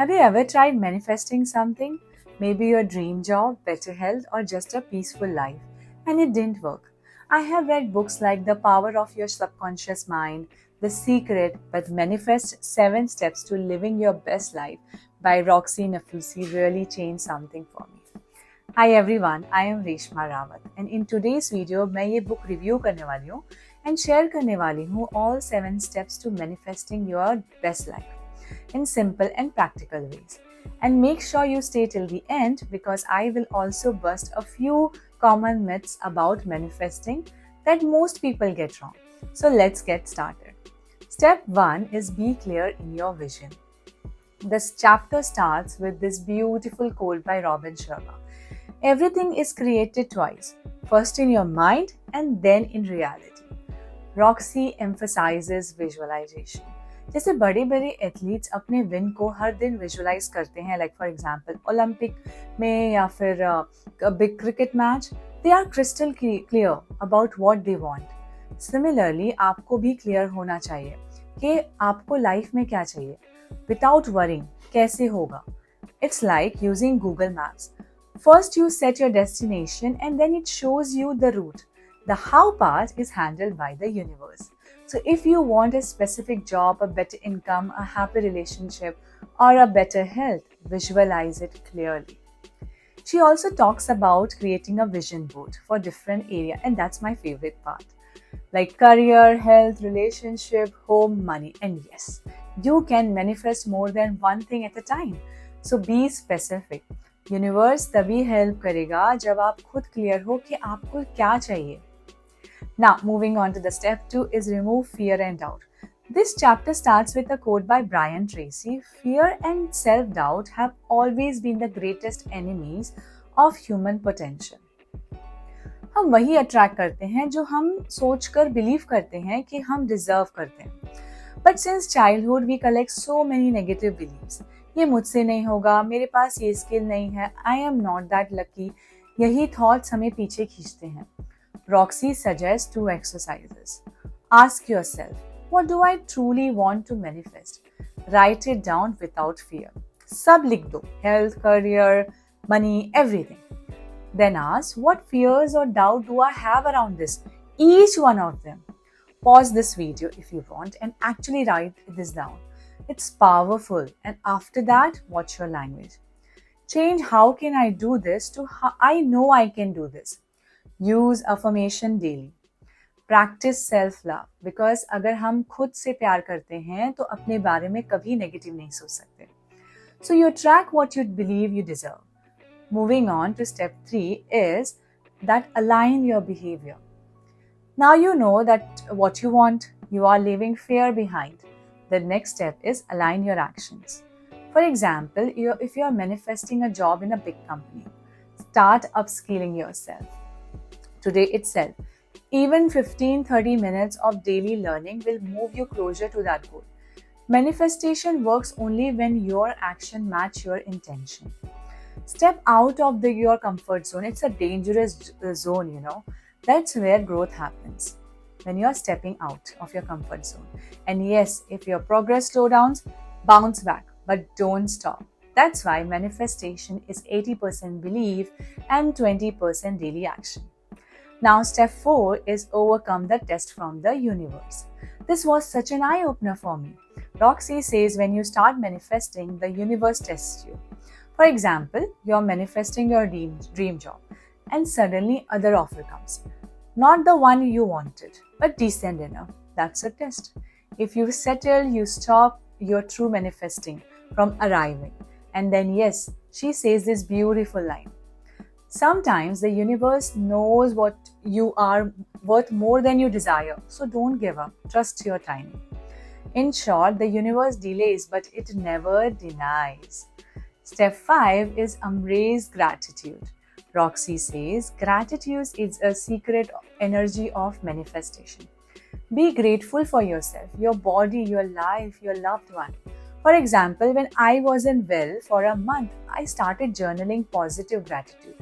Have you ever tried manifesting something? Maybe your dream job, better health, or just a peaceful life, and it didn't work. I have read books like The Power of Your Subconscious Mind, The Secret, but Manifest 7 Steps to Living Your Best Life by Roxy Nafusi really changed something for me. Hi everyone, I am Reshma Rawat and in today's video मैं ये book review करने वाली हूँ and share करने वाली हूँ all 7 steps to manifesting your best life in simple and practical ways. And make sure you stay till the end because I will also bust a few common myths about manifesting that most people get wrong. So let's get started. Step 1 is be clear in your vision. This chapter starts with this beautiful quote by Robin Sharma. Everything is created twice, first in your mind and then in reality. Roxy emphasizes visualization. जैसे बड़े बड़े athletes अपने win को हर दिन visualise करते हैं, like for example Olympic में या फिर big cricket match, they are crystal clear about what they want. Similarly आपको भी क्लियर होना चाहिए कि आपको लाइफ में क्या चाहिए विदाउट वरिंग कैसे होगा. It's like using Google maps. First, you set your destination and then it shows you the route. The how part is handled by the universe. So, if you want a specific job, a better income, a happy relationship, or a better health, visualize it clearly. She also talks about creating a vision board for different areas, and that's my favorite part. Like career, health, relationship, home, money, and yes, you can manifest more than one thing at a time. So, be specific. Universe तभी help करेगा जब आप खुद clear हो कि आपको क्या चाहिए. Now, moving on to the step 2 is remove fear and doubt. This chapter starts with a quote by Brian Tracy. Fear and self-doubt have always been the greatest enemies of human potential. हम वही attract करते हैं जो हम सोचकर believe करते हैं कि हम डिजर्व करते हैं. But since childhood, we collect so many negative beliefs. ये मुझसे नहीं होगा, मेरे पास ये स्किल नहीं है, I am not that lucky. यही थॉट्स हमें पीछे खींचते हैं. Roxy suggests 2 exercises. Ask yourself, what do I truly want to manifest? Write it down without fear. सब लिख दो, health, career, money, everything. Then ask, what fears or doubt do I have around this? Each one of them. Pause this video if you want and actually write this down. It's powerful. And after that, watch your language. Change how can I do this to how I know I can do this. Use affirmation daily. Practice self-love. Because अगर हम खुद से प्यार करते हैं तो अपने बारे में कभी नेगेटिव नहीं सोच सकते. So you attract what you believe you deserve. Moving on to step 3 is that align your behavior. Now you know that what you want, you are leaving fear behind. The next step is align your actions. For example, if you are manifesting a job in a big company, start upskilling yourself. Today itself, even 15-30 minutes of daily learning will move you closer to that goal. Manifestation works only when your action match your intention. Step out of your comfort zone. It's a dangerous zone, you know. That's where growth happens. When you are stepping out of your comfort zone. And yes, if your progress slows down, bounce back, but don't stop. That's why manifestation is 80% belief and 20% daily action. Now, step 4 is overcome the test from the universe. This was such an eye-opener for me. Roxy says when you start manifesting, the universe tests you. For example, you're manifesting your dream job and suddenly other offer comes. Not the one you wanted, but decent enough. That's a test. If you settle, you stop your true manifesting from arriving. And then yes, she says this beautiful line. Sometimes the universe knows what you are worth more than you desire. So don't give up. Trust your timing. In short, the universe delays, but it never denies. Step 5 is embrace gratitude. Roxy says, gratitude is a secret energy of manifestation. Be grateful for yourself, your body, your life, your loved one. For example, when I wasn't well for a month, I started journaling positive gratitude.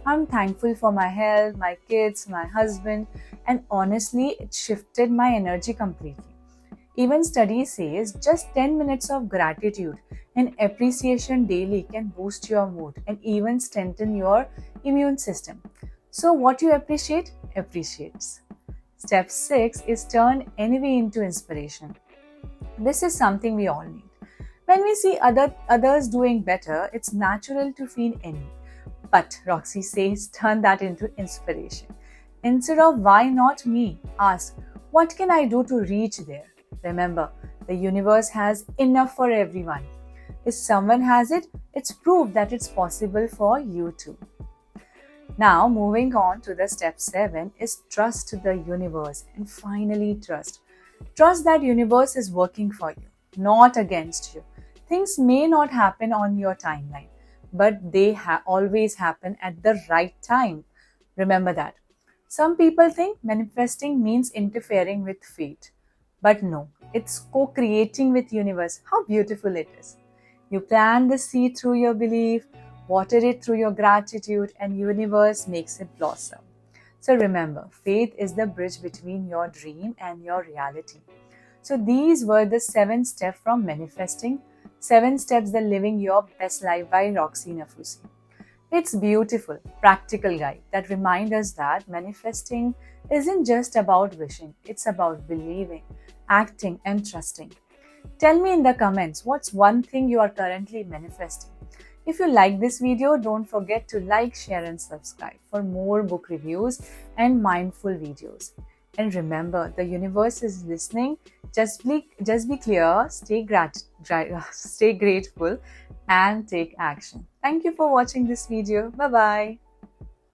I'm thankful for my health, my kids, my husband, and honestly, it shifted my energy completely. Even study says just 10 minutes of gratitude and appreciation daily can boost your mood and even strengthen your immune system. So what you appreciate appreciates. Step 6 is turn envy into inspiration. This is something we all need. When we see others doing better, it's natural to feel envy. But Roxy says turn that into inspiration. Instead of why not me, ask what can I do to reach there? Remember, the universe has enough for everyone. If someone has it, it's proof that it's possible for you too. Now, moving on to the step 7 is trust the universe and finally trust. Trust that universe is working for you, not against you. Things may not happen on your timeline, but they always happen at the right time. Remember that. Some people think manifesting means interfering with fate, but no, it's co-creating with universe. How beautiful it is. You plant the seed through your belief, water it through your gratitude, and universe makes it blossom. So remember, faith is the bridge between your dream and your reality. So these were the 7 steps from manifesting, 7 steps that living your best life by Roxy Nafousi. It's beautiful, practical guide that reminds us that manifesting isn't just about wishing, it's about believing, acting and trusting. Tell me in the comments what's one thing you are currently manifesting. If you like this video, don't forget to like, share and subscribe for more book reviews and mindful videos. And remember, the universe is listening. Just be clear, stay grateful and take action. Thank you for watching this video. Bye bye.